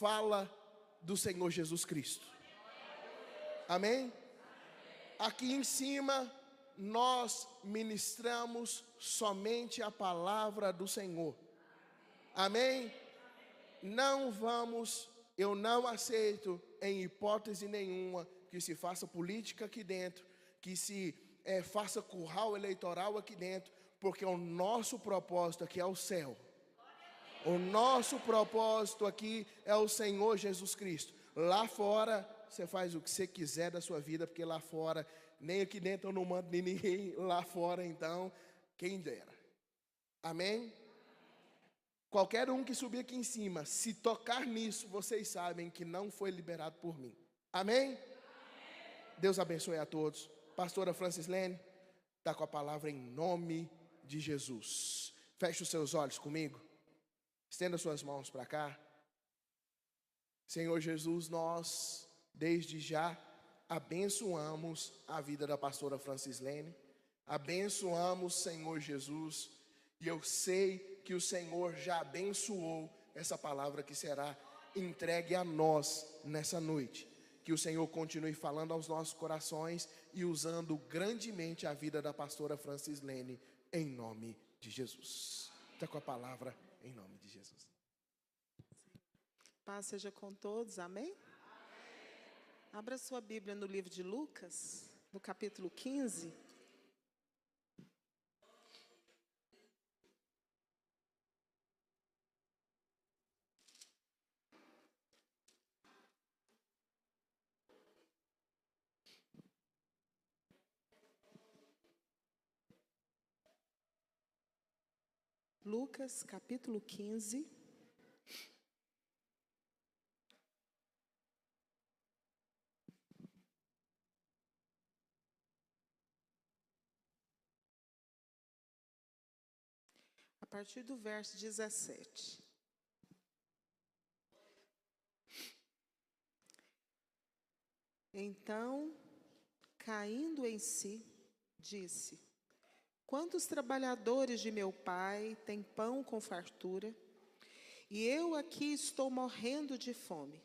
fala do Senhor Jesus Cristo. Amém? Aqui em cima, nós ministramos somente a palavra do Senhor. Amém? Eu não aceito em hipótese nenhuma que se faça política aqui dentro, que se faça curral eleitoral aqui dentro, porque o nosso propósito aqui é o céu. O nosso propósito aqui é o Senhor Jesus Cristo. Lá fora, você faz o que você quiser da sua vida, porque lá fora, nem aqui dentro eu não mando ninguém, lá fora então, quem dera. Amém? Qualquer um que subir aqui em cima, se tocar nisso, vocês sabem que não foi liberado por mim. Amém? Deus abençoe a todos. Pastora Francislene está com a palavra em nome de Jesus. Feche os seus olhos comigo. Estenda suas mãos para cá. Senhor Jesus, nós, desde já, abençoamos a vida da pastora Francislene. Abençoamos, Senhor Jesus. E eu sei que o Senhor já abençoou essa palavra que será entregue a nós nessa noite. Que o Senhor continue falando aos nossos corações e usando grandemente a vida da pastora Francislene, em nome de Jesus. Está com a palavra em nome de Jesus. Paz seja com todos, amém? Abra sua Bíblia no livro de Lucas, no capítulo 15. Lucas, capítulo 15. A partir do verso 17. Então, caindo em si, disse: quantos trabalhadores de meu pai têm pão com fartura, e eu aqui estou morrendo de fome.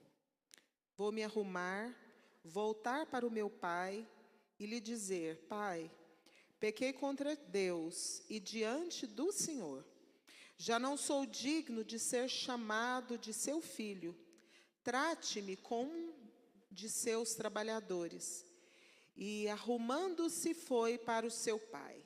Vou me arrumar, voltar para o meu pai e lhe dizer: Pai, pequei contra Deus e diante do Senhor. Já não sou digno de ser chamado de seu filho. Trate-me como um de seus trabalhadores. E arrumando-se foi para o seu pai.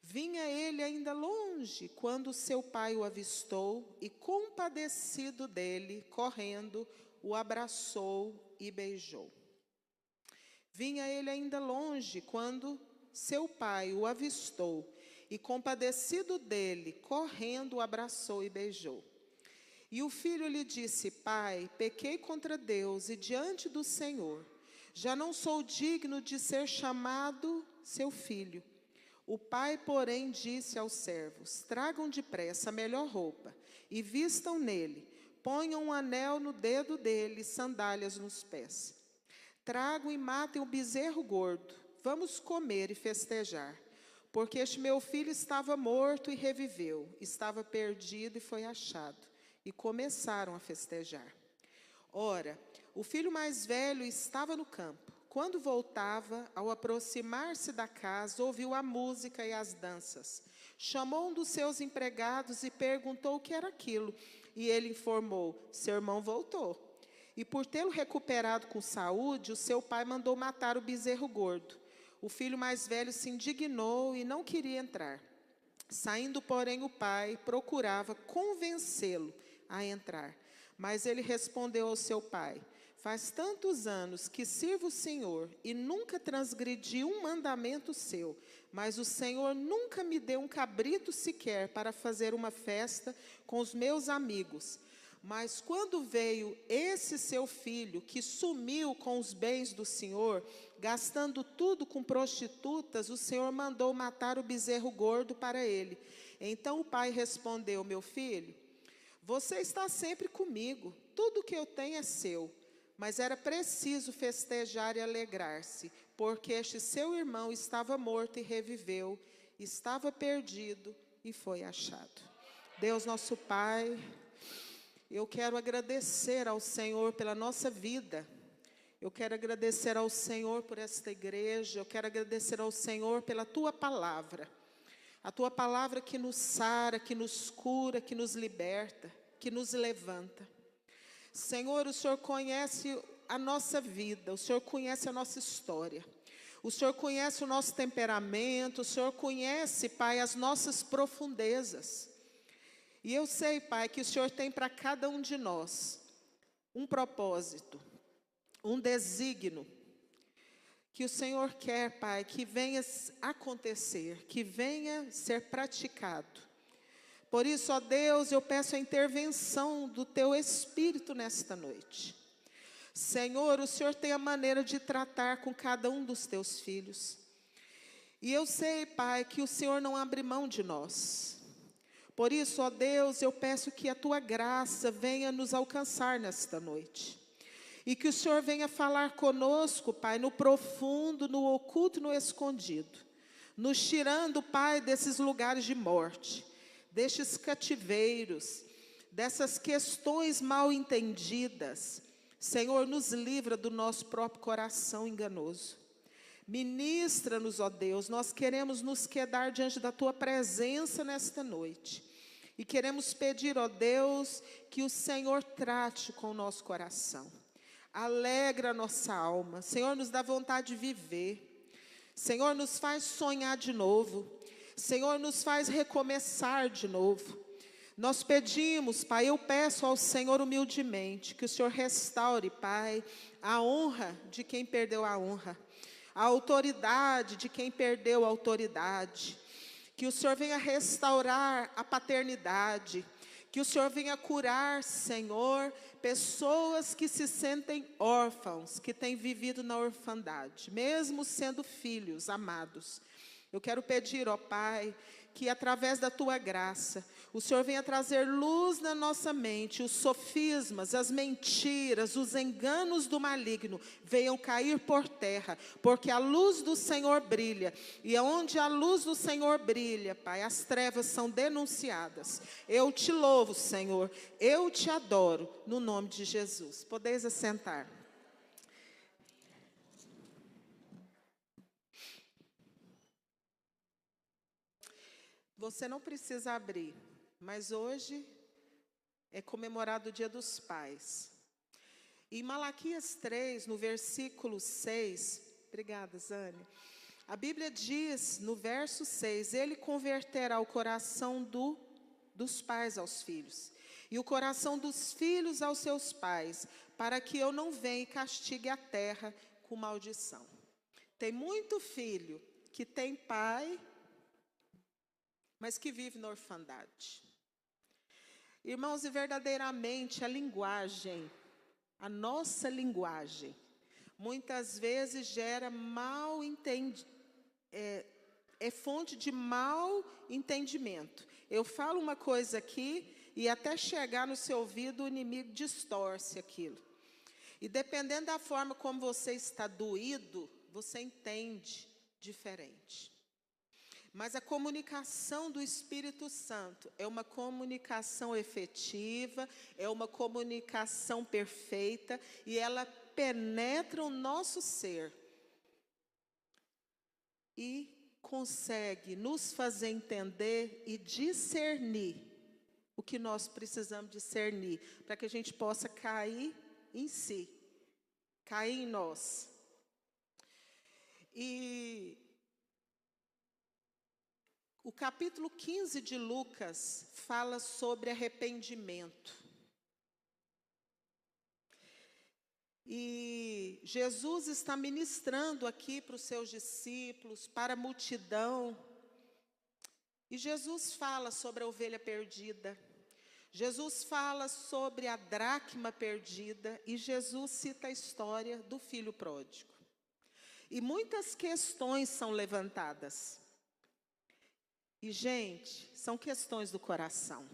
Vinha ele ainda longe, quando seu pai o avistou, e compadecido dele, correndo, o abraçou e beijou. Vinha ele ainda longe, quando seu pai o avistou, e compadecido dele, correndo, o abraçou e beijou. E o filho lhe disse: Pai, pequei contra Deus e diante do Senhor. Já não sou digno de ser chamado seu filho. O pai, porém, disse aos servos: tragam depressa a melhor roupa e vistam nele. Ponham um anel no dedo dele e sandálias nos pés. Tragam e matem o bezerro gordo. Vamos comer e festejar. Porque este meu filho estava morto e reviveu, estava perdido e foi achado. E começaram a festejar. Ora, o filho mais velho estava no campo. Quando voltava, ao aproximar-se da casa, ouviu a música e as danças. Chamou um dos seus empregados e perguntou o que era aquilo. E ele informou: seu irmão voltou. E por tê-lo recuperado com saúde, o seu pai mandou matar o bezerro gordo. O filho mais velho se indignou e não queria entrar. Saindo, porém, o pai procurava convencê-lo a entrar. Mas ele respondeu ao seu pai: faz tantos anos que sirvo o Senhor e nunca transgredi um mandamento seu, mas o Senhor nunca me deu um cabrito sequer para fazer uma festa com os meus amigos. Mas quando veio esse seu filho, que sumiu com os bens do Senhor, gastando tudo com prostitutas, o Senhor mandou matar o bezerro gordo para ele. Então o pai respondeu: meu filho, você está sempre comigo, tudo que eu tenho é seu. Mas era preciso festejar e alegrar-se, porque este seu irmão estava morto e reviveu, estava perdido e foi achado. Deus nosso Pai, eu quero agradecer ao Senhor pela nossa vida. Eu quero agradecer ao Senhor por esta igreja. Eu quero agradecer ao Senhor pela Tua palavra. A Tua palavra que nos sara, que nos cura, que nos liberta, que nos levanta. Senhor, o Senhor conhece a nossa vida, o Senhor conhece a nossa história. O Senhor conhece o nosso temperamento, o Senhor conhece, Pai, as nossas profundezas. E eu sei, Pai, que o Senhor tem para cada um de nós um propósito, um desígnio, que o Senhor quer, Pai, que venha acontecer, que venha ser praticado. Por isso, ó Deus, eu peço a intervenção do Teu Espírito nesta noite. Senhor, o Senhor tem a maneira de tratar com cada um dos Teus filhos. E eu sei, Pai, que o Senhor não abre mão de nós. Por isso, ó Deus, eu peço que a Tua graça venha nos alcançar nesta noite. E que o Senhor venha falar conosco, Pai, no profundo, no oculto e no escondido. Nos tirando, Pai, desses lugares de morte, destes cativeiros, dessas questões mal entendidas. Senhor, nos livra do nosso próprio coração enganoso. Ministra-nos, ó Deus, nós queremos nos quedar diante da Tua presença nesta noite. E queremos pedir, ó Deus, que o Senhor trate com o nosso coração. Alegra a nossa alma. Senhor, nos dá vontade de viver. Senhor, nos faz sonhar de novo. Senhor, nos faz recomeçar de novo. Nós pedimos, Pai, eu peço ao Senhor humildemente, que o Senhor restaure, Pai, a honra de quem perdeu a honra, a autoridade de quem perdeu a autoridade. Que o Senhor venha restaurar a paternidade. Que o Senhor venha curar, Senhor, pessoas que se sentem órfãos, que têm vivido na orfandade, mesmo sendo filhos amados. Eu quero pedir, ó Pai, que através da Tua graça, o Senhor venha trazer luz na nossa mente, os sofismas, as mentiras, os enganos do maligno venham cair por terra, porque a luz do Senhor brilha, e onde a luz do Senhor brilha, Pai, as trevas são denunciadas. Eu te louvo, Senhor, eu te adoro, no nome de Jesus. Podeis assentar. Você não precisa abrir, mas hoje é comemorado o Dia dos Pais. Em Malaquias 3, no versículo 6, obrigada, Zane. A Bíblia diz, no verso 6, Ele converterá o coração dos pais aos filhos, e o coração dos filhos aos seus pais, para que eu não venha e castigue a terra com maldição. Tem muito filho que tem pai, mas que vive na orfandade. Irmãos, e verdadeiramente a linguagem, a nossa linguagem, muitas vezes gera mal entendimento, é fonte de mal entendimento. Eu falo uma coisa aqui e até chegar no seu ouvido o inimigo distorce aquilo. E dependendo da forma como você está doído, você entende diferente. Mas a comunicação do Espírito Santo é uma comunicação efetiva, é uma comunicação perfeita, e ela penetra o nosso ser e consegue nos fazer entender e discernir o que nós precisamos discernir, para que a gente possa cair em si, cair em nós. E o capítulo 15 de Lucas fala sobre arrependimento. E Jesus está ministrando aqui para os seus discípulos, para a multidão. E Jesus fala sobre a ovelha perdida. Jesus fala sobre a dracma perdida. E Jesus cita a história do filho pródigo. E muitas questões são levantadas. E, gente, são questões do coração.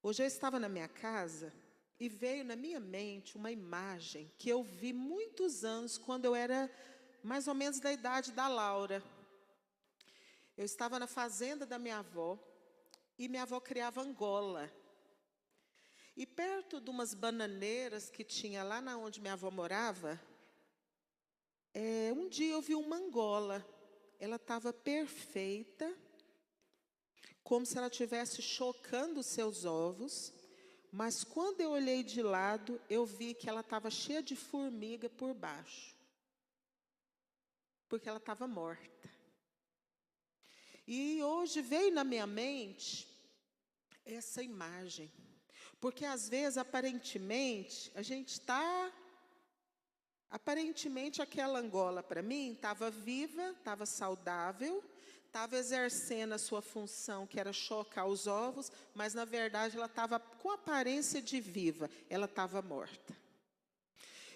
Hoje eu estava na minha casa e veio na minha mente uma imagem que eu vi muitos anos, quando eu era mais ou menos da idade da Laura. Eu estava na fazenda da minha avó e minha avó criava angola. E perto de umas bananeiras que tinha lá onde minha avó morava, um dia eu vi uma angola. Ela estava perfeita, como se ela estivesse chocando os seus ovos. Mas quando eu olhei de lado, eu vi que ela estava cheia de formiga por baixo. Porque ela estava morta. E hoje veio na minha mente essa imagem. Porque às vezes, aparentemente, aparentemente aquela angola para mim estava viva, estava saudável, estava exercendo a sua função, que era chocar os ovos, mas na verdade ela estava com aparência de viva, ela estava morta.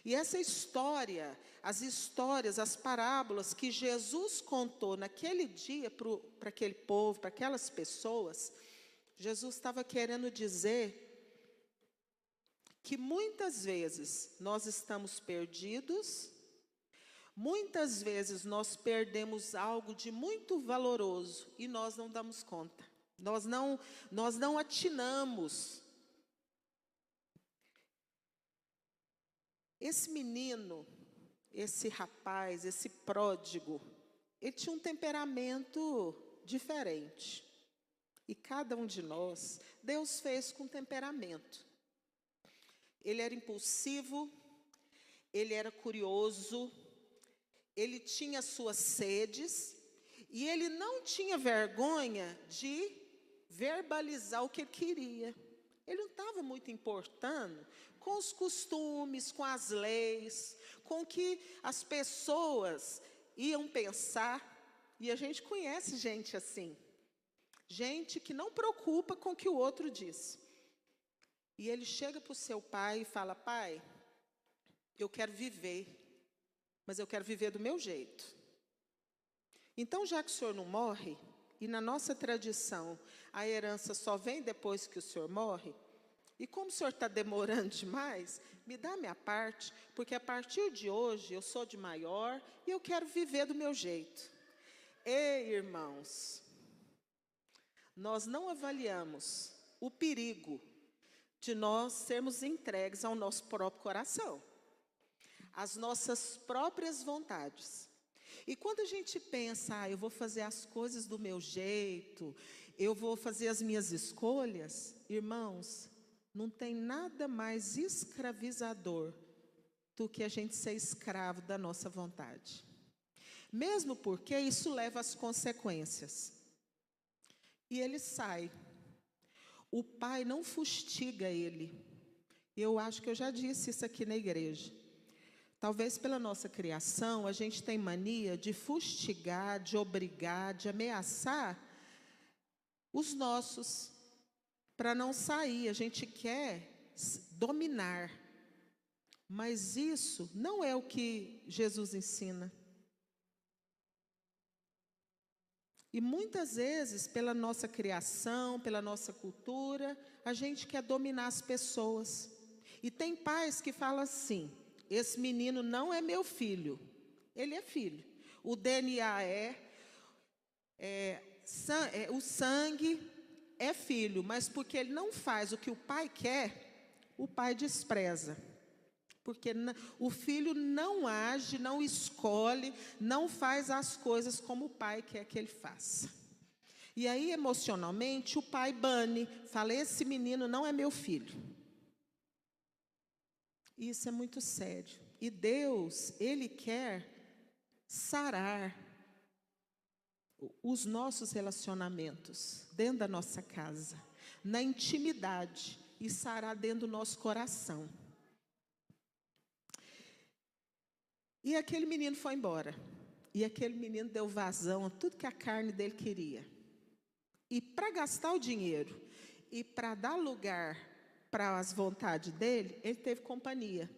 E essa história, as parábolas que Jesus contou naquele dia para aquele povo, para aquelas pessoas, Jesus estava querendo dizer que muitas vezes nós estamos perdidos, muitas vezes nós perdemos algo de muito valoroso e nós não damos conta, nós não atinamos. Esse menino, esse rapaz, esse pródigo, ele tinha um temperamento diferente. E cada um de nós, Deus fez com temperamento. Ele era impulsivo, ele era curioso, ele tinha suas sedes, e ele não tinha vergonha de verbalizar o que ele queria. Ele não estava muito importando com os costumes, com as leis, com o que as pessoas iam pensar. E a gente conhece gente assim. Gente que não preocupa com o que o outro diz. E ele chega para o seu pai e fala: pai, eu quero viver, mas eu quero viver do meu jeito. Então, já que o senhor não morre, e na nossa tradição a herança só vem depois que o senhor morre, e como o senhor está demorando demais, me dá a minha parte, porque a partir de hoje eu sou de maior e eu quero viver do meu jeito. Ei, irmãos, nós não avaliamos o perigo de nós sermos entregues ao nosso próprio coração, às nossas próprias vontades. E quando a gente pensa, eu vou fazer as coisas do meu jeito, eu vou fazer as minhas escolhas, irmãos, não tem nada mais escravizador do que a gente ser escravo da nossa vontade. Mesmo porque isso leva às consequências. E ele sai. O pai não fustiga ele. Eu acho que eu já disse isso aqui na igreja. Talvez pela nossa criação, a gente tem mania de fustigar, de obrigar, de ameaçar os nossos, para não sair. A gente quer dominar. Mas isso não é o que Jesus ensina. E muitas vezes, pela nossa criação, pela nossa cultura, a gente quer dominar as pessoas. E tem pais que falam assim: esse menino não é meu filho. Ele é filho. O DNA o sangue é filho, mas porque ele não faz o que o pai quer, o pai despreza. Porque o filho não age, não escolhe, não faz as coisas como o pai quer que ele faça. E aí, emocionalmente, o pai bane, fala: esse menino não é meu filho. Isso é muito sério. E Deus, Ele quer sarar os nossos relacionamentos dentro da nossa casa, na intimidade, e sarar dentro do nosso coração. E aquele menino foi embora. E aquele menino deu vazão a tudo que a carne dele queria. E para gastar o dinheiro e para dar lugar para as vontades dele, ele teve companhia.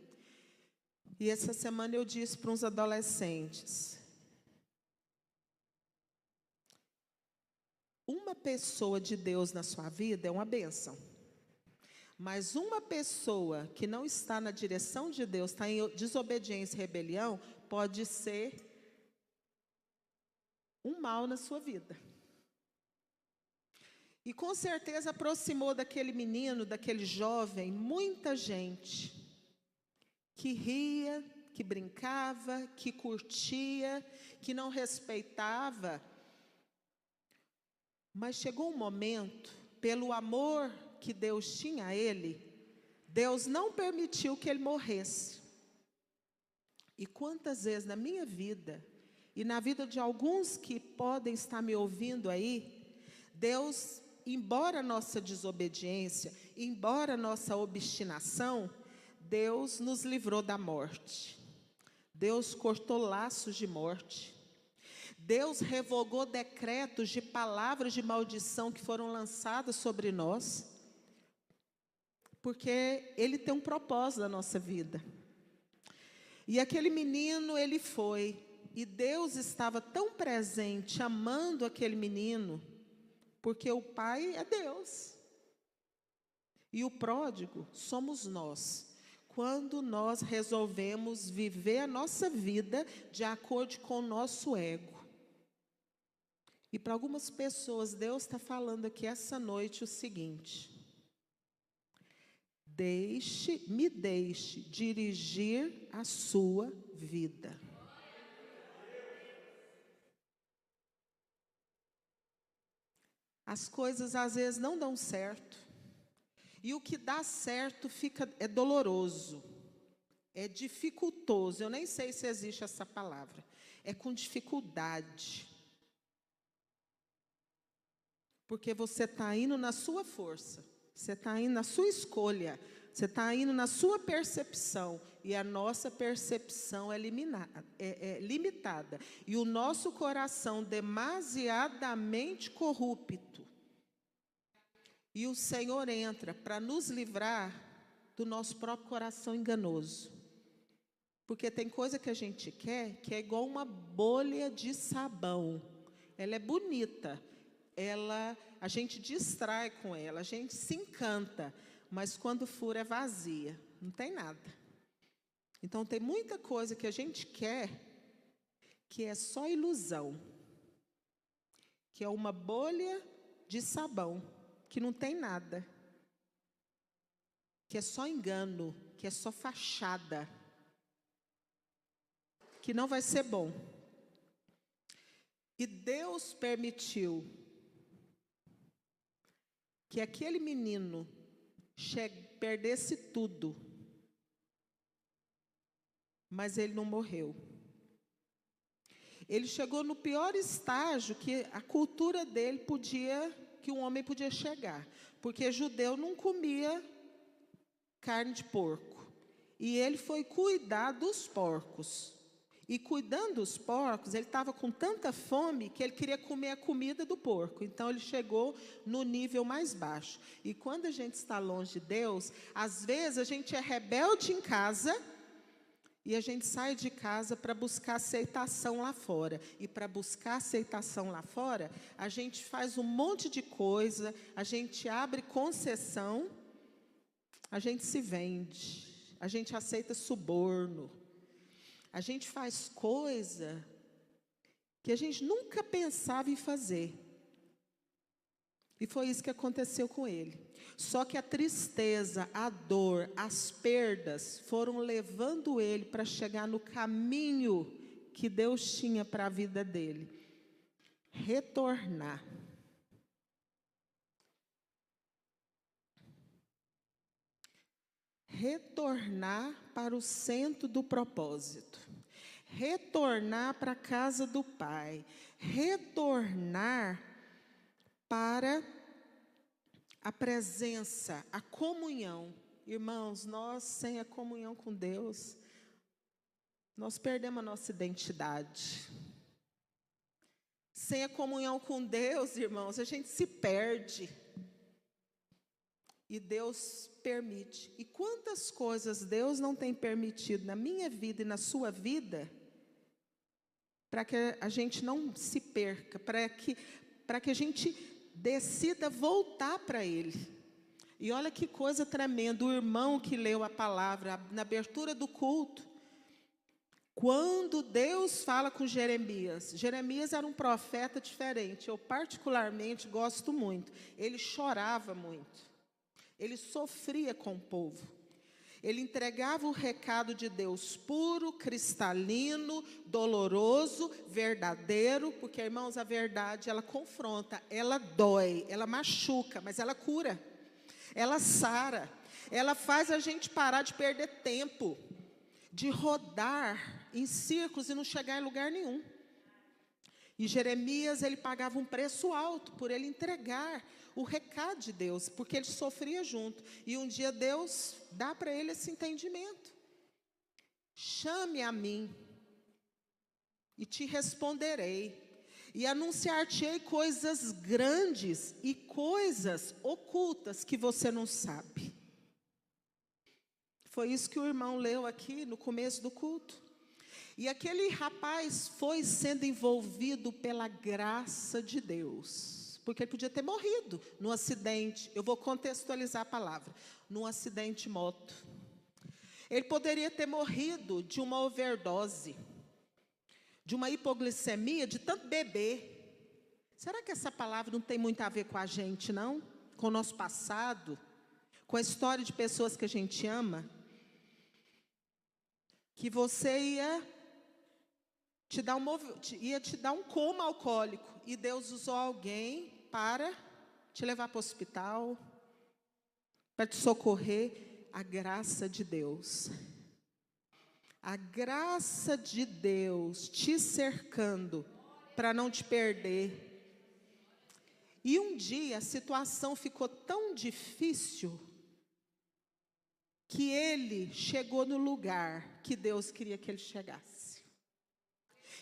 E essa semana eu disse para uns adolescentes: uma pessoa de Deus na sua vida é uma bênção. Mas uma pessoa que não está na direção de Deus, está em desobediência e rebelião, pode ser um mal na sua vida. E com certeza aproximou daquele menino, daquele jovem, muita gente que ria, que brincava, que curtia, que não respeitava. Mas chegou um momento, pelo amor que Deus tinha a ele, Deus não permitiu que ele morresse. E quantas vezes na minha vida, e na vida de alguns que podem estar me ouvindo aí, Deus, embora a nossa desobediência, embora a nossa obstinação, Deus nos livrou da morte. Deus cortou laços de morte. Deus revogou decretos de palavras de maldição que foram lançadas sobre nós, porque Ele tem um propósito na nossa vida. E aquele menino, ele foi, e Deus estava tão presente, amando aquele menino, porque o pai é Deus. E o pródigo somos nós, quando nós resolvemos viver a nossa vida de acordo com o nosso ego. E para algumas pessoas, Deus está falando aqui essa noite o seguinte: me deixe dirigir a sua vida. As coisas às vezes não dão certo. E o que dá certo é doloroso. É dificultoso. Eu nem sei se existe essa palavra. É com dificuldade. Porque você está indo na sua força, você está indo na sua escolha, você está indo na sua percepção, e a nossa percepção é limitada, e o nosso coração demasiadamente corrupto. E o Senhor entra para nos livrar do nosso próprio coração enganoso. Porque tem coisa que a gente quer, que é igual uma bolha de sabão. Ela é bonita. A gente distrai com ela, a gente se encanta, mas quando fura é vazia, não tem nada. Então tem muita coisa que a gente quer, que é só ilusão, que é uma bolha de sabão, que não tem nada, que é só engano, que é só fachada, que não vai ser bom. E Deus permitiu que aquele menino perdesse tudo, mas ele não morreu. Ele chegou no pior estágio que a cultura dele que um homem podia chegar, porque judeu não comia carne de porco, e ele foi cuidar dos porcos. E cuidando dos porcos, ele estava com tanta fome que ele queria comer a comida do porco. Então ele chegou no nível mais baixo. E quando a gente está longe de Deus, às vezes a gente é rebelde em casa e a gente sai de casa para buscar aceitação lá fora. E para buscar aceitação lá fora, a gente faz um monte de coisa, a gente abre concessão, a gente se vende, a gente aceita suborno. A gente faz coisa que a gente nunca pensava em fazer. E foi isso que aconteceu com ele. Só que a tristeza, a dor, as perdas foram levando ele para chegar no caminho que Deus tinha para a vida dele. Retornar. Retornar para o centro do propósito. Retornar para a casa do Pai. Retornar para a presença, a comunhão. Irmãos, nós sem a comunhão com Deus, nós perdemos a nossa identidade. Sem a comunhão com Deus, irmãos, a gente se perde. E Deus permite. E quantas coisas Deus não tem permitido na minha vida e na sua vida, para que a gente não se perca, para que a gente decida voltar para Ele. E olha que coisa tremenda, o irmão que leu a palavra na abertura do culto, Quando Deus fala com Jeremias, Jeremias era um profeta diferente, eu particularmente gosto muito. Ele chorava muito, ele sofria com o povo. Ele entregava o recado de Deus puro, cristalino, doloroso, verdadeiro, porque, irmãos, a verdade, ela confronta, ela dói, ela machuca, mas ela cura, ela sara, ela faz a gente parar de perder tempo, de rodar em círculos e não chegar em lugar nenhum. E Jeremias, ele pagava um preço alto por ele entregar o recado de Deus, porque ele sofria junto. E um dia Deus dá para ele esse entendimento. Chame a mim, e te responderei, e anunciar-te-ei coisas grandes e coisas ocultas que você não sabe. Foi isso que o irmão leu aqui no começo do culto. E aquele rapaz foi sendo envolvido pela graça de Deus, porque ele podia ter morrido num acidente. Eu vou contextualizar a palavra: num acidente de moto. Ele poderia ter morrido de uma overdose, de uma hipoglicemia, de tanto beber. Será que essa palavra não tem muito a ver com a gente, não? Com o nosso passado? Com a história de pessoas que a gente ama? Que você ia te dar um coma alcoólico, e Deus usou alguém para te levar para o hospital, para te socorrer. A graça de Deus, a graça de Deus te cercando para não te perder. E um dia a situação ficou tão difícil que ele chegou no lugar que Deus queria que ele chegasse.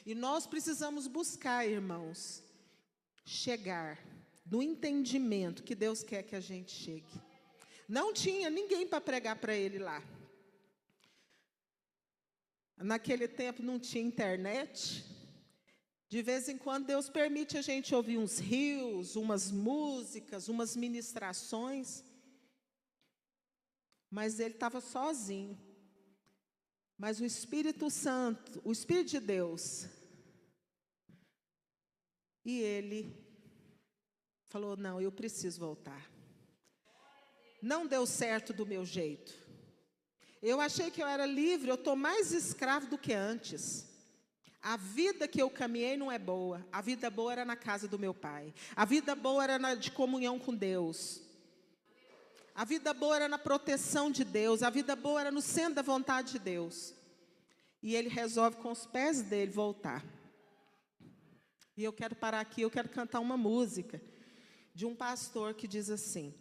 E nós precisamos buscar, irmãos, chegar no entendimento que Deus quer que a gente chegue. Não tinha ninguém para pregar para ele lá. Naquele tempo não tinha internet. De vez em quando Deus permite a gente ouvir uns rios, umas músicas, umas ministrações. Mas ele estava sozinho. Mas o Espírito Santo, o Espírito de Deus, e ele falou: não, eu preciso voltar. Não deu certo do meu jeito. Eu achei que eu era livre, eu estou mais escravo do que antes. A vida que eu caminhei não é boa. A vida boa era na casa do meu pai. A vida boa era de comunhão com Deus. A vida boa era na proteção de Deus. A vida boa era no centro da vontade de Deus. E ele resolve com os pés dele voltar. E eu quero parar aqui, eu quero cantar uma música de um pastor que diz assim: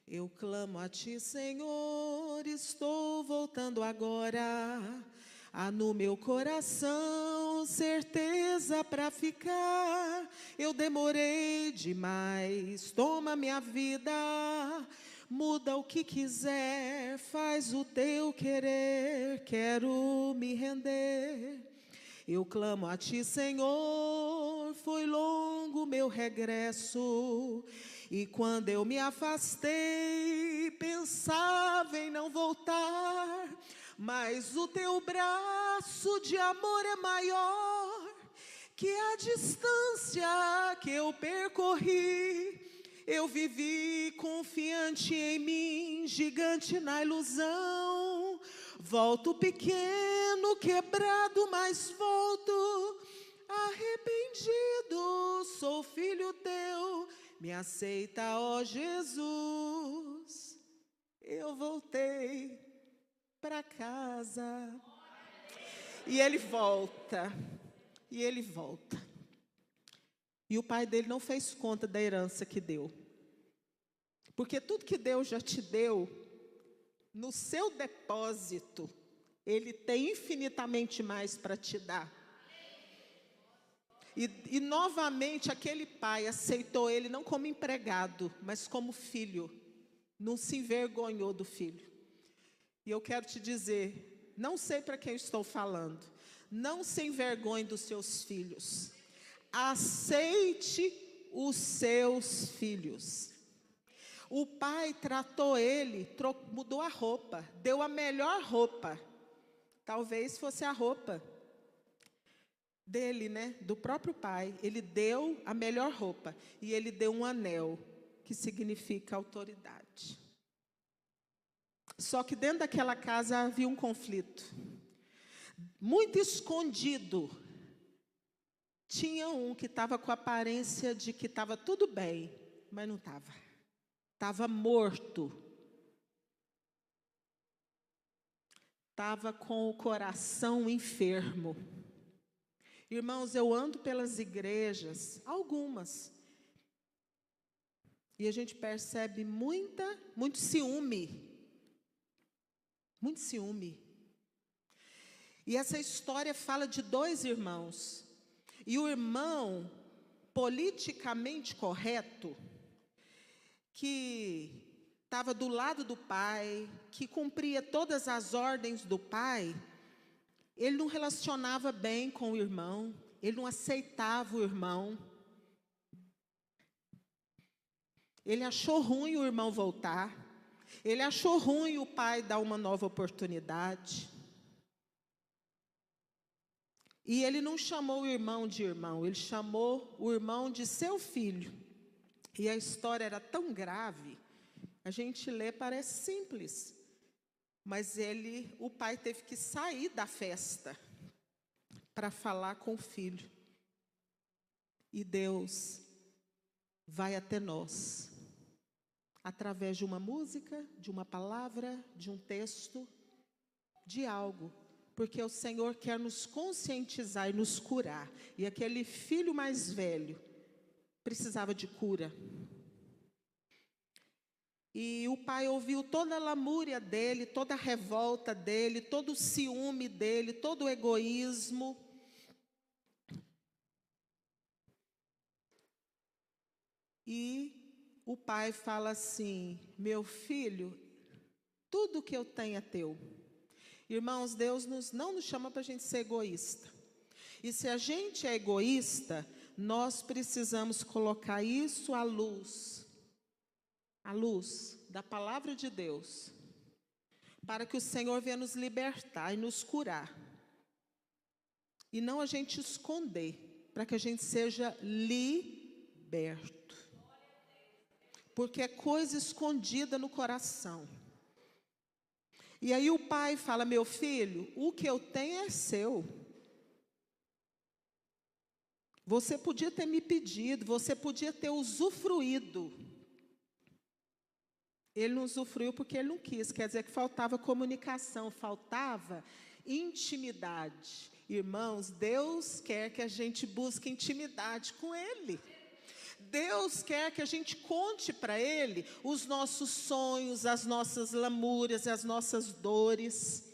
eu clamo a ti, Senhor, estou voltando agora. Há no meu coração certeza para ficar. Eu demorei demais, toma minha vida. Muda o que quiser, faz o teu querer. Quero me render. Eu clamo a ti, Senhor, foi longo o meu regresso. E quando eu me afastei, pensava em não voltar. Mas o teu braço de amor é maior que a distância que eu percorri. Eu vivi confiante em mim, gigante na ilusão. Volto pequeno, quebrado, mas volto arrependido. Sou filho teu, me aceita, ó Jesus. Eu voltei para casa. E ele volta. E ele volta. E o pai dele não fez conta da herança que deu. Porque tudo que Deus já te deu, no seu depósito, Ele tem infinitamente mais para te dar. E novamente aquele pai aceitou ele não como empregado, mas como filho. Não se envergonhou do filho. E eu quero te dizer, não sei para quem eu estou falando, não se envergonhe dos seus filhos. Aceite os seus filhos. O pai tratou ele, mudou a roupa, deu a melhor roupa. Talvez fosse a roupa dele, né, do próprio pai, ele deu a melhor roupa e ele deu um anel, que significa autoridade. Só que dentro daquela casa havia um conflito. Muito escondido, tinha um que estava com a aparência de que estava tudo bem, mas não estava. Estava morto. Estava com o coração enfermo. Irmãos, eu ando pelas igrejas, algumas, e a gente percebe muito ciúme. Muito ciúme. E essa história fala de dois irmãos. E o irmão politicamente correto, que estava do lado do pai, que cumpria todas as ordens do pai, ele não relacionava bem com o irmão, ele não aceitava o irmão. Ele achou ruim o irmão voltar, ele achou ruim o pai dar uma nova oportunidade. E ele não chamou o irmão de irmão, ele chamou o irmão de seu filho. E a história era tão grave, a gente lê, parece simples. Mas o pai teve que sair da festa para falar com o filho. E Deus vai até nós, através de uma música, de uma palavra, de um texto, de algo. Porque o Senhor quer nos conscientizar e nos curar. E aquele filho mais velho precisava de cura. E o pai ouviu toda a lamúria dele, toda a revolta dele, todo o ciúme dele, todo o egoísmo. E o pai fala assim: meu filho, tudo que eu tenho é teu. Irmãos, Deus não nos chama para a gente ser egoísta. E se a gente é egoísta, nós precisamos colocar isso à luz da palavra de Deus, para que o Senhor venha nos libertar e nos curar. E não a gente esconder, para que a gente seja liberto. Porque é coisa escondida no coração. E aí o pai fala: meu filho, o que eu tenho é seu. Você podia ter me pedido, você podia ter usufruído. Ele não usufruiu porque ele não quis, quer dizer que faltava comunicação, faltava intimidade. Irmãos, Deus quer que a gente busque intimidade com Ele. Deus quer que a gente conte para Ele os nossos sonhos, as nossas lamúrias, as nossas dores.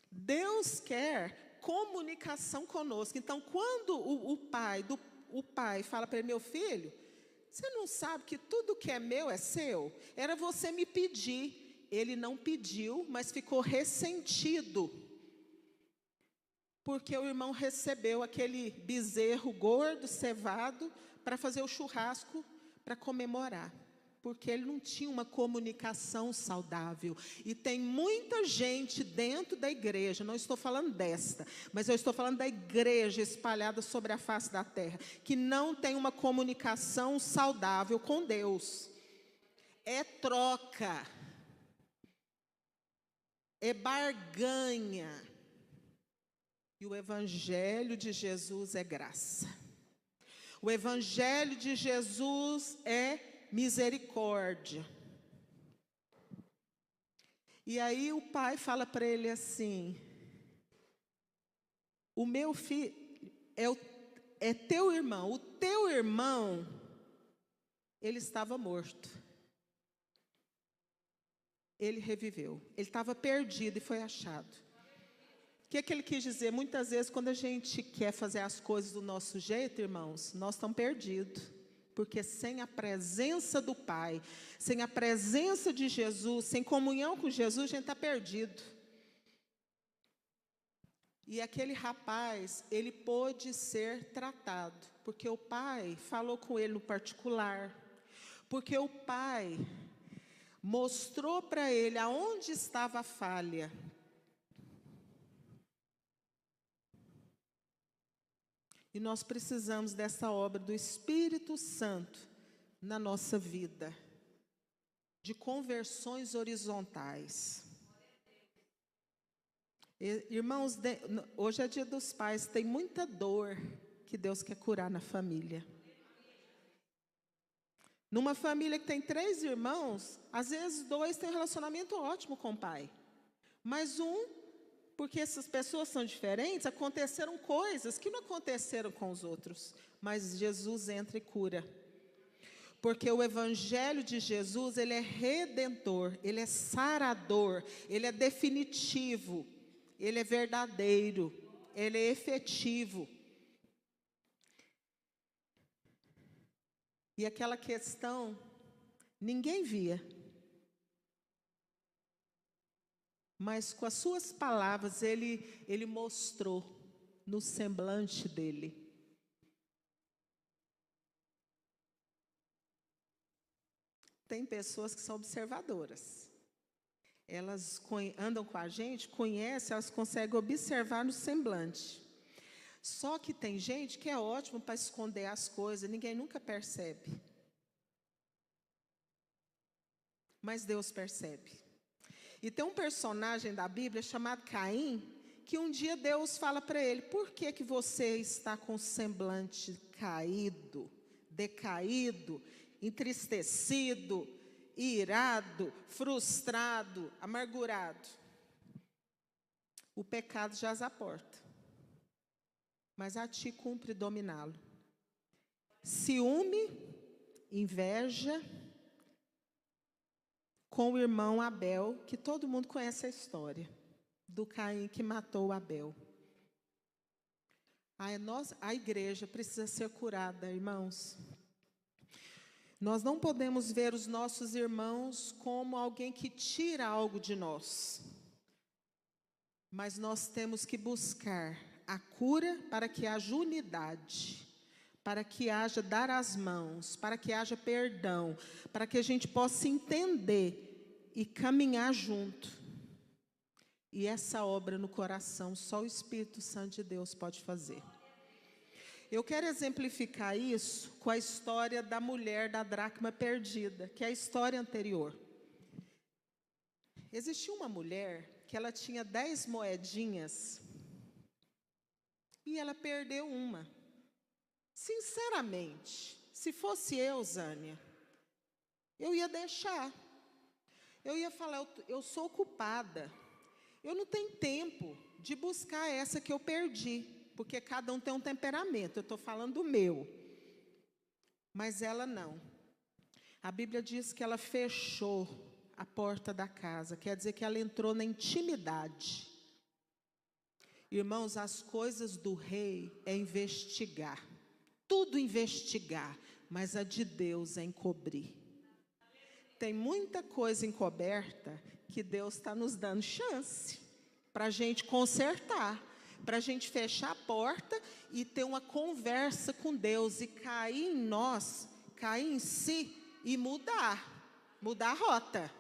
Deus quer comunicação conosco. Então, quando o pai fala para ele: meu filho, você não sabe que tudo que é meu é seu? Era você me pedir. Ele não pediu, mas ficou ressentido, porque o irmão recebeu aquele bezerro gordo, cevado, para fazer o churrasco, para comemorar. Porque ele não tinha uma comunicação saudável. E tem muita gente dentro da igreja, não estou falando desta, mas eu estou falando da igreja espalhada sobre a face da terra, que não tem uma comunicação saudável com Deus. É troca, é barganha. E o evangelho de Jesus é graça. O evangelho de Jesus é misericórdia. E aí o pai fala para ele assim: o meu filho é teu irmão. O teu irmão, ele estava morto. Ele reviveu. Ele estava perdido e foi achado. O que ele quis dizer? Muitas vezes, quando a gente quer fazer as coisas do nosso jeito, irmãos, nós estamos perdidos. Porque sem a presença do Pai, sem a presença de Jesus, sem comunhão com Jesus, a gente está perdido. E aquele rapaz, ele pôde ser tratado, porque o pai falou com ele no particular, porque o pai mostrou para ele aonde estava a falha. E nós precisamos dessa obra do Espírito Santo na nossa vida, de conversões horizontais. Irmãos, hoje é dia dos pais, tem muita dor que Deus quer curar na família. Numa família que tem 3 irmãos, às vezes 2 têm um relacionamento ótimo com o pai. Mas porque essas pessoas são diferentes, aconteceram coisas que não aconteceram com os outros. Mas Jesus entra e cura. Porque o Evangelho de Jesus, ele é redentor, ele é sarador, ele é definitivo, ele é verdadeiro, ele é efetivo. E aquela questão, ninguém via. Mas com as suas palavras, ele mostrou no semblante dele. Tem pessoas que são observadoras. Elas andam com a gente, conhecem, elas conseguem observar no semblante. Só que tem gente que é ótimo para esconder as coisas, ninguém nunca percebe. Mas Deus percebe. E tem um personagem da Bíblia chamado Caim, que um dia Deus fala para ele: por que você está com o semblante caído, decaído, entristecido, irado, frustrado, amargurado? O pecado jaz à porta, mas a ti cumpre dominá-lo. Ciúme, inveja, com o irmão Abel, que todo mundo conhece a história, do Caim que matou Abel. A igreja precisa ser curada, irmãos. Nós não podemos ver os nossos irmãos como alguém que tira algo de nós. Mas nós temos que buscar a cura para que haja unidade, para que haja dar as mãos, para que haja perdão, para que a gente possa entender e caminhar junto. E essa obra no coração, só o Espírito Santo de Deus pode fazer. Eu quero exemplificar isso com a história da mulher da dracma perdida, que é a história anterior. Existia uma mulher que ela tinha 10 moedinhas e ela perdeu uma. Sinceramente, se fosse eu, Zânia, eu ia deixar. Eu ia falar: eu sou ocupada, eu não tenho tempo de buscar essa que eu perdi, porque cada um tem um temperamento, eu estou falando do meu. Mas ela não. A Bíblia diz que ela fechou a porta da casa, quer dizer que ela entrou na intimidade. Irmãos, as coisas do rei é investigar, tudo investigar, mas a de Deus é encobrir. Tem muita coisa encoberta que Deus está nos dando chance para a gente consertar, para a gente fechar a porta e ter uma conversa com Deus e cair em nós, cair em si e mudar a rota.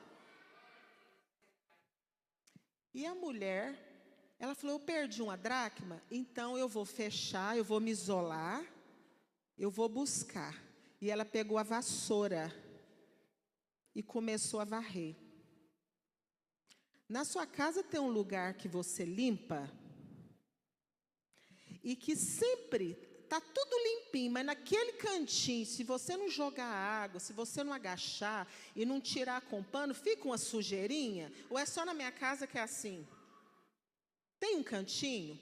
E a mulher, ela falou: eu perdi uma dracma, então eu vou fechar, eu vou me isolar, eu vou buscar. E ela pegou a vassoura e começou a varrer. Na sua casa tem um lugar que você limpa e que sempre está tudo limpinho, mas naquele cantinho, se você não jogar água, se você não agachar e não tirar com pano, fica uma sujeirinha? Ou é só na minha casa que é assim? Tem um cantinho?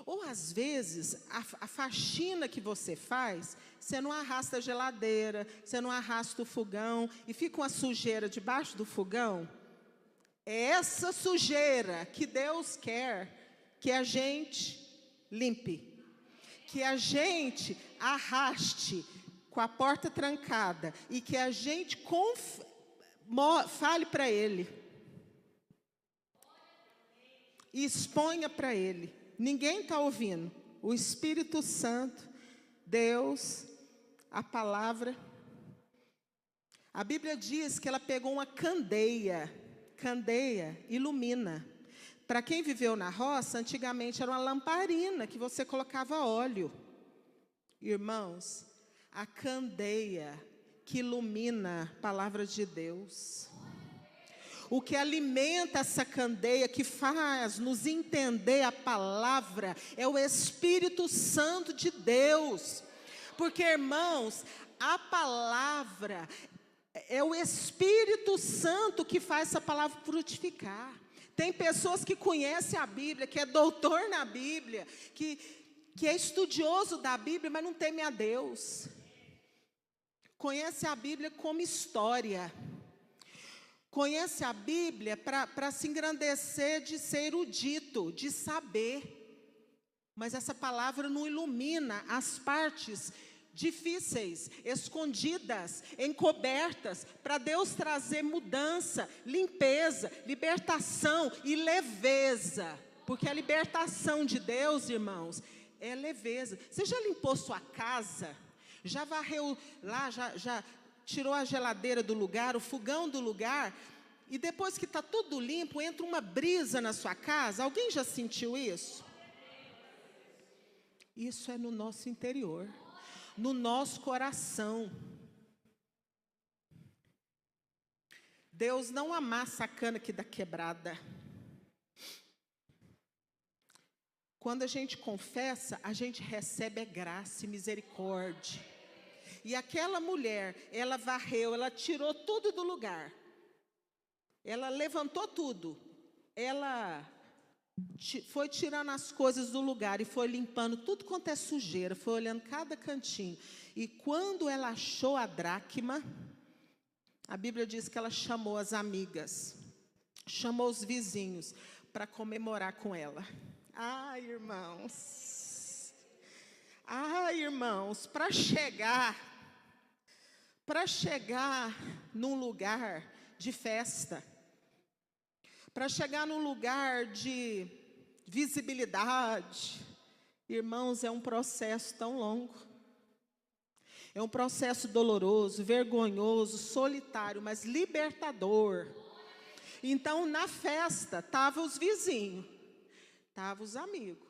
Ou às vezes, a faxina que você faz, você não arrasta a geladeira, você não arrasta o fogão, e fica uma sujeira debaixo do fogão. É essa sujeira que Deus quer que a gente limpe, que a gente arraste com a porta trancada, e que a gente fale para Ele, e exponha para Ele. Ninguém está ouvindo. O Espírito Santo, Deus, a palavra. A Bíblia diz que ela pegou uma candeia. Candeia ilumina. Para quem viveu na roça, antigamente era uma lamparina que você colocava óleo. Irmãos, a candeia que ilumina a palavra de Deus, o que alimenta essa candeia, que faz nos entender a palavra, é o Espírito Santo de Deus. Porque, irmãos, a palavra é o Espírito Santo que faz essa palavra frutificar. Tem pessoas que conhecem a Bíblia, que é doutor na Bíblia, que é estudioso da Bíblia, mas não teme a Deus. Conhece a Bíblia como história. Conhece a Bíblia para se engrandecer de ser erudito, de saber. Mas essa palavra não ilumina as partes difíceis, escondidas, encobertas, para Deus trazer mudança, limpeza, libertação e leveza. Porque a libertação de Deus, irmãos, é leveza. Você já limpou sua casa? Já varreu lá, já tirou a geladeira do lugar, o fogão do lugar, e depois que está tudo limpo, entra uma brisa na sua casa? Alguém já sentiu isso? Isso é no nosso interior, no nosso coração. Deus não amassa a cana que dá quebrada. Quando a gente confessa, a gente recebe a graça e misericórdia. E aquela mulher, ela varreu, ela tirou tudo do lugar. Ela levantou tudo. Ela foi tirando as coisas do lugar e foi limpando tudo quanto é sujeira. Foi olhando cada cantinho. E quando ela achou a dracma, a Bíblia diz que ela chamou as amigas, chamou os vizinhos para comemorar com ela. Ai, irmãos. Ai, irmãos, para chegar num lugar de festa, para chegar num lugar de visibilidade, irmãos, é um processo tão longo. É um processo doloroso, vergonhoso, solitário, mas libertador. Então, na festa, estavam os vizinhos, estavam os amigos.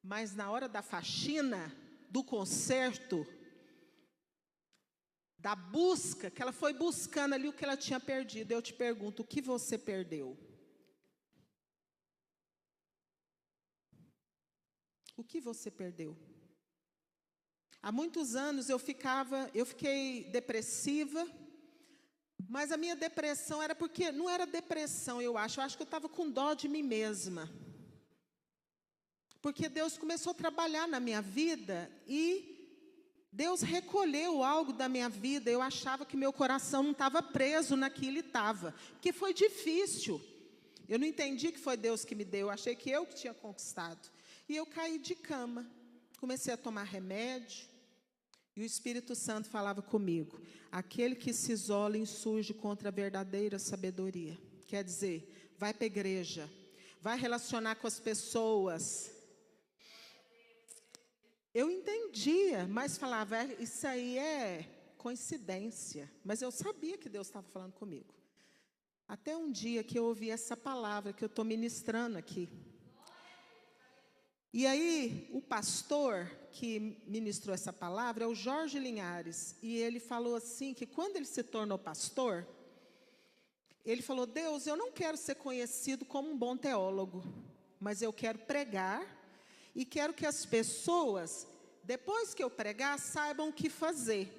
Mas na hora da faxina, do concerto, da busca, que ela foi buscando ali o que ela tinha perdido. Eu te pergunto, o que você perdeu? O que você perdeu? Há muitos anos eu fiquei depressiva, mas a minha depressão era porque, não era depressão, eu acho que eu estava com dó de mim mesma. Porque Deus começou a trabalhar na minha vida e Deus recolheu algo da minha vida. Eu achava que meu coração não estava preso naquilo e estava, porque foi difícil. Eu não entendi que foi Deus que me deu, eu achei que eu que tinha conquistado. E eu caí de cama, comecei a tomar remédio, e o Espírito Santo falava comigo: aquele que se isola insurge contra a verdadeira sabedoria. Quer dizer, vai para a igreja, vai relacionar com as pessoas. Eu entendia, mas falava, isso aí é coincidência. Mas eu sabia que Deus estava falando comigo. Até um dia que eu ouvi essa palavra que eu estou ministrando aqui. E aí, o pastor que ministrou essa palavra é o Jorge Linhares. E ele falou assim, que quando ele se tornou pastor, ele falou: Deus, eu não quero ser conhecido como um bom teólogo, mas eu quero pregar e quero que as pessoas, depois que eu pregar, saibam o que fazer.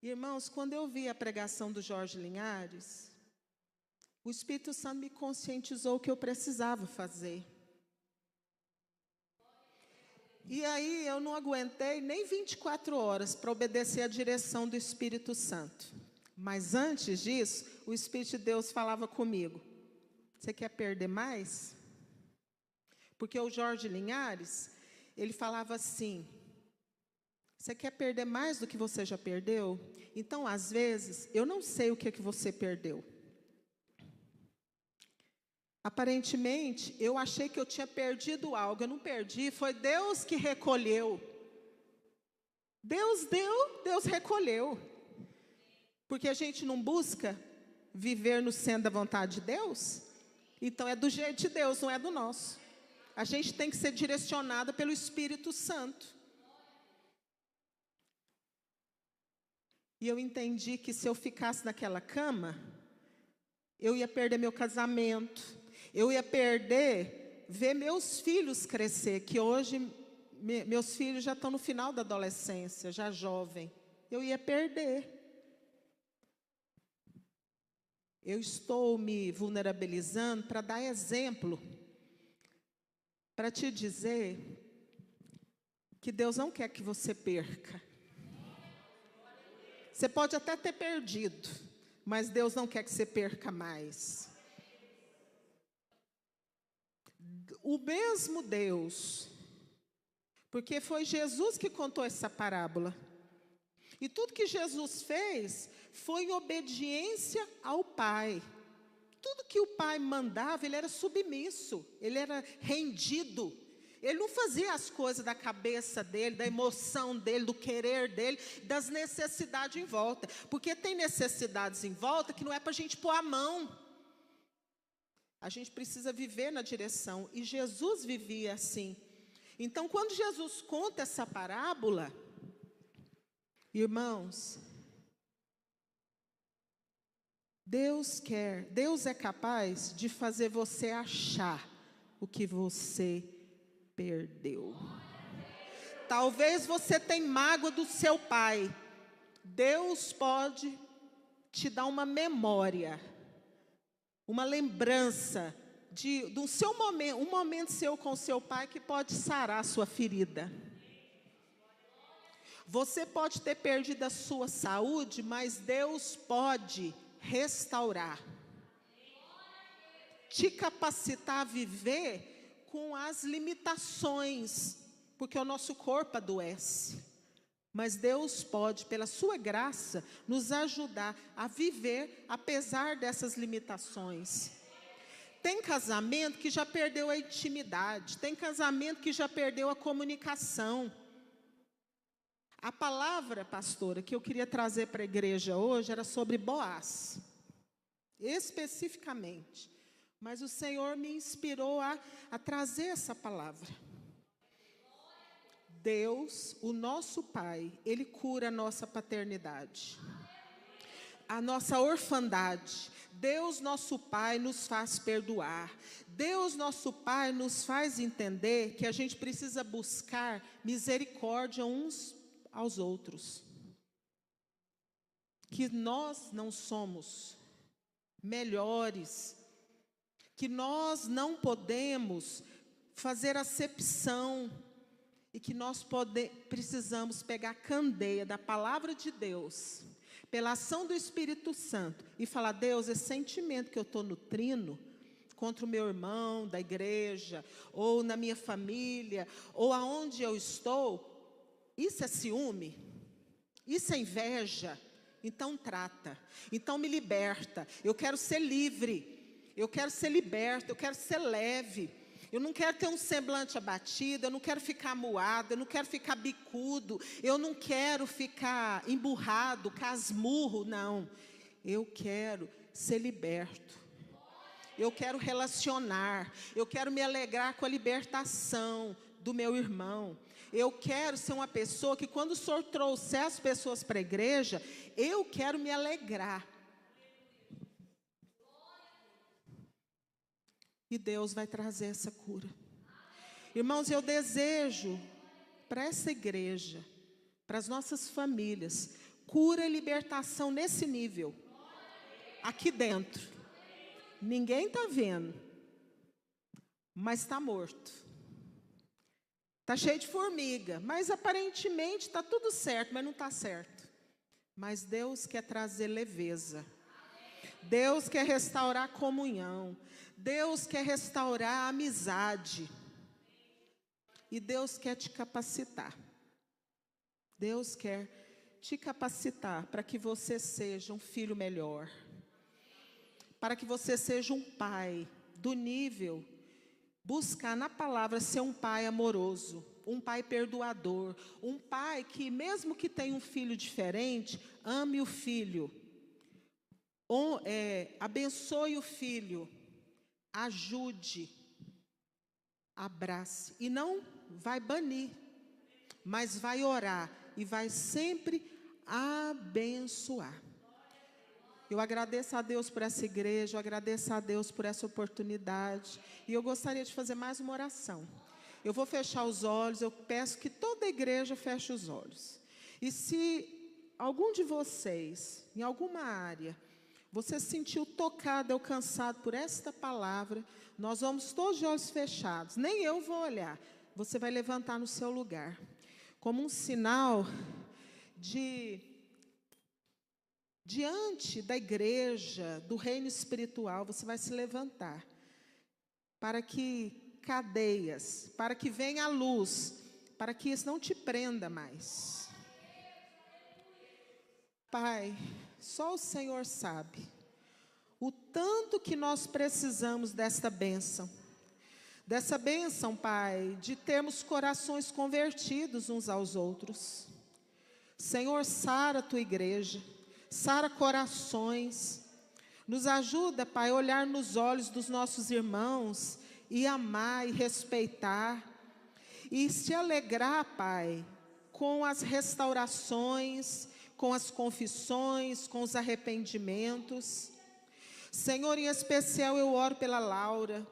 Irmãos, quando eu vi a pregação do Jorge Linhares, o Espírito Santo me conscientizou o que eu precisava fazer. E aí eu não aguentei nem 24 horas para obedecer a direção do Espírito Santo. Mas antes disso, o Espírito de Deus falava comigo: você quer perder mais? Porque o Jorge Linhares, ele falava assim: você quer perder mais do que você já perdeu? Então, às vezes, eu não sei o que é que você perdeu. Aparentemente, eu achei que eu tinha perdido algo. Eu não perdi, foi Deus que recolheu. Deus deu, Deus recolheu. Porque a gente não busca viver no centro da vontade de Deus? Então é do jeito de Deus, não é do nosso. a gente tem que ser direcionada pelo Espírito Santo. E eu entendi que se eu ficasse naquela cama, eu ia perder meu casamento, eu ia perder ver meus filhos crescer, que hoje meus filhos já estão no final da adolescência, já jovem. Eu ia perder. Eu estou me vulnerabilizando para dar exemplo, para te dizer que Deus não quer que você perca. Você pode até ter perdido, mas Deus não quer que você perca mais. O mesmo Deus, porque foi Jesus que contou essa parábola. E tudo que Jesus fez foi em obediência ao Pai. Tudo que o Pai mandava, ele era submisso, ele era rendido. Ele não fazia as coisas da cabeça dele, da emoção dele, do querer dele, das necessidades em volta. Porque tem necessidades em volta que não é para a gente pôr a mão. A gente precisa viver na direção. E Jesus vivia assim. Então, quando Jesus conta essa parábola, irmãos, Deus é capaz de fazer você achar o que você perdeu. Talvez você tenha mágoa do seu pai. Deus pode te dar uma memória, uma lembrança de um seu momento, um momento seu com seu pai que pode sarar a sua ferida. Você pode ter perdido a sua saúde, mas Deus pode restaurar, te capacitar a viver com as limitações, porque o nosso corpo adoece. Mas Deus pode, pela sua graça, nos ajudar a viver apesar dessas limitações. Tem casamento que já perdeu a intimidade, tem casamento que já perdeu a comunicação. A palavra, pastora, que eu queria trazer para a igreja hoje era sobre Boaz, especificamente. Mas o Senhor me inspirou a trazer essa palavra. Deus, o nosso Pai, Ele cura a nossa paternidade, a nossa orfandade. Deus, nosso Pai, nos faz perdoar. Deus, nosso Pai, nos faz entender que a gente precisa buscar misericórdia uns aos outros. Que nós não somos melhores, que nós não podemos fazer acepção e que nós precisamos pegar a candeia da palavra de Deus, pela ação do Espírito Santo, e falar: Deus, esse sentimento que eu estou nutrindo contra o meu irmão da igreja, ou na minha família, ou aonde eu estou, isso é ciúme? Isso é inveja? Então trata, então me liberta. Eu quero ser livre, eu quero ser liberta, eu quero ser leve. Eu não quero ter um semblante abatido, eu não quero ficar amuado, eu não quero ficar bicudo, eu não quero ficar emburrado, casmurro, não. Eu quero ser liberto. Eu quero relacionar, eu quero me alegrar com a libertação do meu irmão. Eu quero ser uma pessoa que, quando o Senhor trouxer as pessoas para a igreja, eu quero me alegrar. E Deus vai trazer essa cura. Irmãos, eu desejo para essa igreja, para as nossas famílias, cura e libertação nesse nível, aqui dentro. Ninguém está vendo, mas está morto. Está cheio de formiga, mas aparentemente está tudo certo, mas não está certo. Mas Deus quer trazer leveza. Deus quer restaurar a comunhão. Deus quer restaurar a amizade. E Deus quer te capacitar. Deus quer te capacitar para que você seja um filho melhor. Para que você seja um pai do nível. Buscar na palavra ser um pai amoroso, um pai perdoador, um pai que, mesmo que tenha um filho diferente, ame o filho, abençoe o filho, ajude abrace. E não vai banir, mas vai orar e vai sempre abençoar. Eu agradeço a Deus por essa igreja, eu agradeço a Deus por essa oportunidade. E eu gostaria de fazer mais uma oração. Eu vou fechar os olhos, eu peço que toda a igreja feche os olhos. E se algum de vocês, em alguma área, você se sentiu tocado, alcançado por esta palavra, nós vamos todos de olhos fechados, nem eu vou olhar. Você vai levantar no seu lugar, como um sinal diante da igreja, do reino espiritual, você vai se levantar, para que cadeias, para que venha a luz, para que isso não te prenda mais. Pai, só o Senhor sabe o tanto que nós precisamos dessa bênção, Pai, de termos corações convertidos uns aos outros. Senhor, sara a tua igreja, sara corações, nos ajuda, Pai, a olhar nos olhos dos nossos irmãos e amar e respeitar, e se alegrar, Pai, com as restaurações, com as confissões, com os arrependimentos. Senhor, em especial eu oro pela Laura,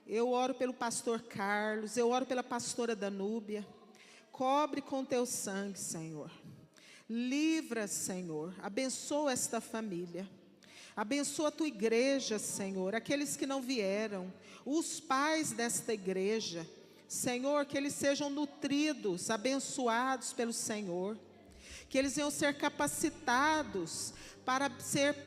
eu oro pelo pastor Carlos, eu oro pela pastora Danúbia. Cobre com teu sangue, Senhor. Livra, Senhor, abençoa esta família. Abençoa a tua igreja, Senhor, aqueles que não vieram, os pais desta igreja. Senhor, que eles sejam nutridos, abençoados pelo Senhor. Que eles venham ser capacitados para ser